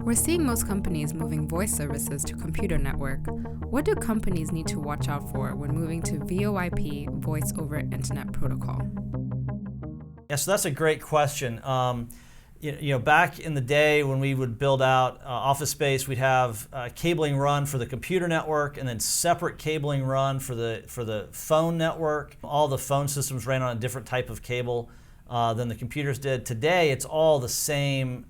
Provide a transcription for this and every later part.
We're seeing most companies moving voice services to computer network. What do companies need to watch out for when moving to VOIP, Voice over Internet Protocol? Yeah, so that's a great question. Back in the day when we would build out office space, we'd have cabling run for the computer network and then separate cabling run for the phone network. All the phone systems ran on a different type of cable than the computers did. Today, it's all the same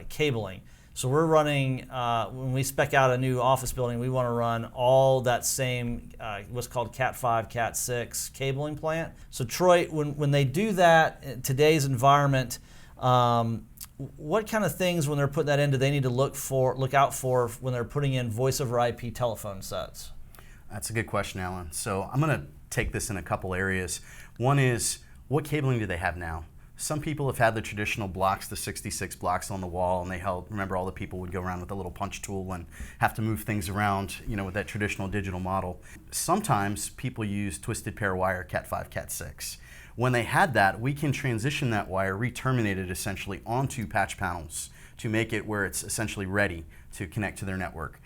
cabling. So we're running, when we spec out a new office building, we want to run all that same, what's called Cat 5, Cat 6 cabling plant. So Troy, when they do that in today's environment, what kind of things when they're putting that in do they need to look out for when they're putting in voice over IP telephone sets? That's a good question, Alan. So I'm going to take this in a couple areas. One is, what cabling do they have now? Some people have had the traditional blocks, the 66 blocks on the wall, and remember all the people would go around with a little punch tool and have to move things around, with that traditional digital model. Sometimes people use twisted pair wire, Cat 5, Cat 6. When they had that, we can transition that wire, re-terminate it essentially onto patch panels to make it where it's essentially ready to connect to their network.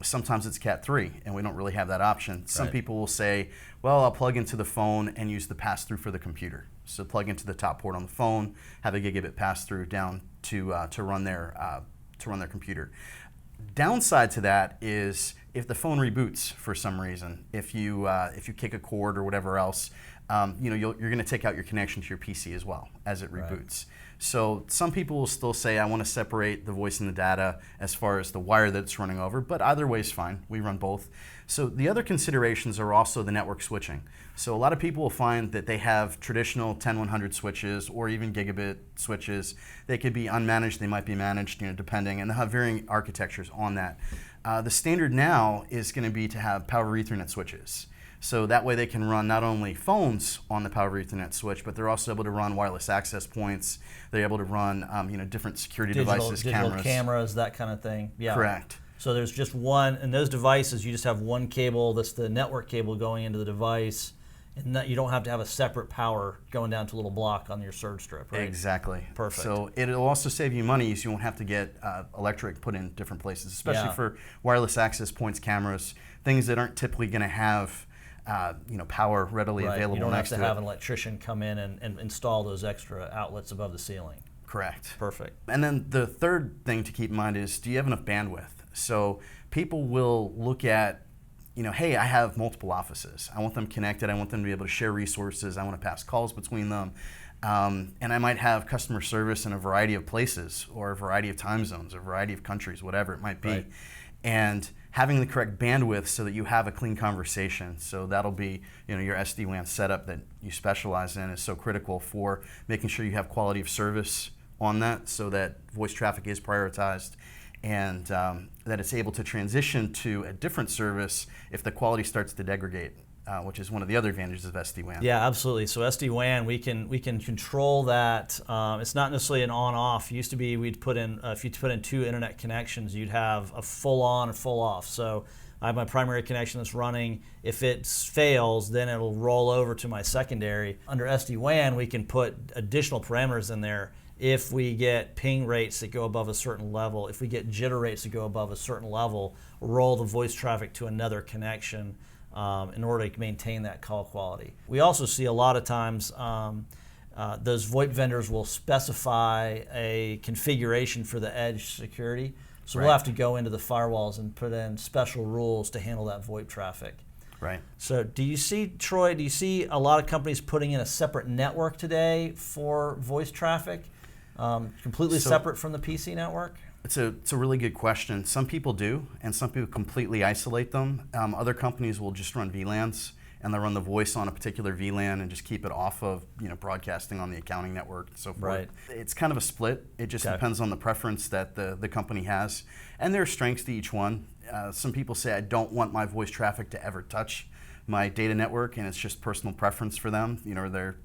Sometimes it's Cat 3, and we don't really have that option. Some people will say, well, I'll plug into the phone and use the pass-through for the computer. So plug into the top port on the phone, have a gigabit pass-through down to run their computer. Downside to that is if the phone reboots for some reason, if you kick a cord or whatever else, you're going to take out your connection to your PC as well as it reboots. So some people will still say, I want to separate the voice and the data as far as the wire that it's running over, but either way is fine. We run both. So the other considerations are also the network switching. So a lot of people will find that they have traditional 10100 switches or even gigabit switches. They could be unmanaged, they might be managed, depending, and they'll have varying architectures on that. The standard now is going to be to have Power Ethernet switches. So that way they can run not only phones on the Power Ethernet switch, but they're also able to run wireless access points. They're able to run different security devices, digital cameras, that kind of thing. Yeah. Correct. So there's just one, and those devices, you just have one cable, that's the network cable going into the device, and you don't have to have a separate power going down to a little block on your surge strip, right? Exactly. Perfect. So it'll also save you money, so you won't have to get electric put in different places, especially for wireless access points, cameras, things that aren't typically going to have power readily available. You don't have to have an electrician come in and install those extra outlets above the ceiling. Correct. Perfect. And then the third thing to keep in mind is, do you have enough bandwidth? So people will look at, hey, I have multiple offices. I want them connected. I want them to be able to share resources. I want to pass calls between them. And I might have customer service in a variety of places or a variety of time zones, or a variety of countries, whatever it might be. Right. And having the correct bandwidth so that you have a clean conversation. So that'll be, your SD-WAN setup that you specialize in is so critical for making sure you have quality of service on that, so that voice traffic is prioritized, and that it's able to transition to a different service if the quality starts to degrade, which is one of the other advantages of SD-WAN. Yeah, absolutely. So SD-WAN, we can control that. It's not necessarily an on-off. It used to be we'd put in, if you put in two internet connections, you'd have a full-on or full-off. So I have my primary connection that's running. If it fails, then it'll roll over to my secondary. Under SD-WAN, we can put additional parameters in there. If we get ping rates that go above a certain level, if we get jitter rates that go above a certain level, roll the voice traffic to another connection in order to maintain that call quality. We also see a lot of times those VoIP vendors will specify a configuration for the edge security. So we'll have to go into the firewalls and put in special rules to handle that VoIP traffic. Right. So Troy, do you see a lot of companies putting in a separate network today for voice traffic? Completely separate from the PC network? It's a really good question. Some people do, and some people completely isolate them. Other companies will just run VLANs, and they'll run the voice on a particular VLAN and just keep it off of broadcasting on the accounting network and so forth. Right. It's kind of a split. It just depends on the preference that the company has, and there are strengths to each one. Some people say, I don't want my voice traffic to ever touch my data network, and it's just personal preference for them, or their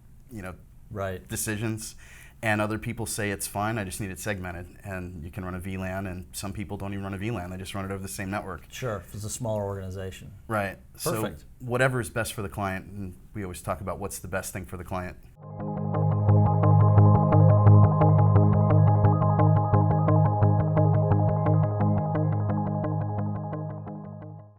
decisions. And other people say it's fine, I just need it segmented, and you can run a VLAN, and some people don't even run a VLAN, they just run it over the same network. Sure, if it's a smaller organization. Right. Perfect. So whatever is best for the client, and we always talk about what's the best thing for the client.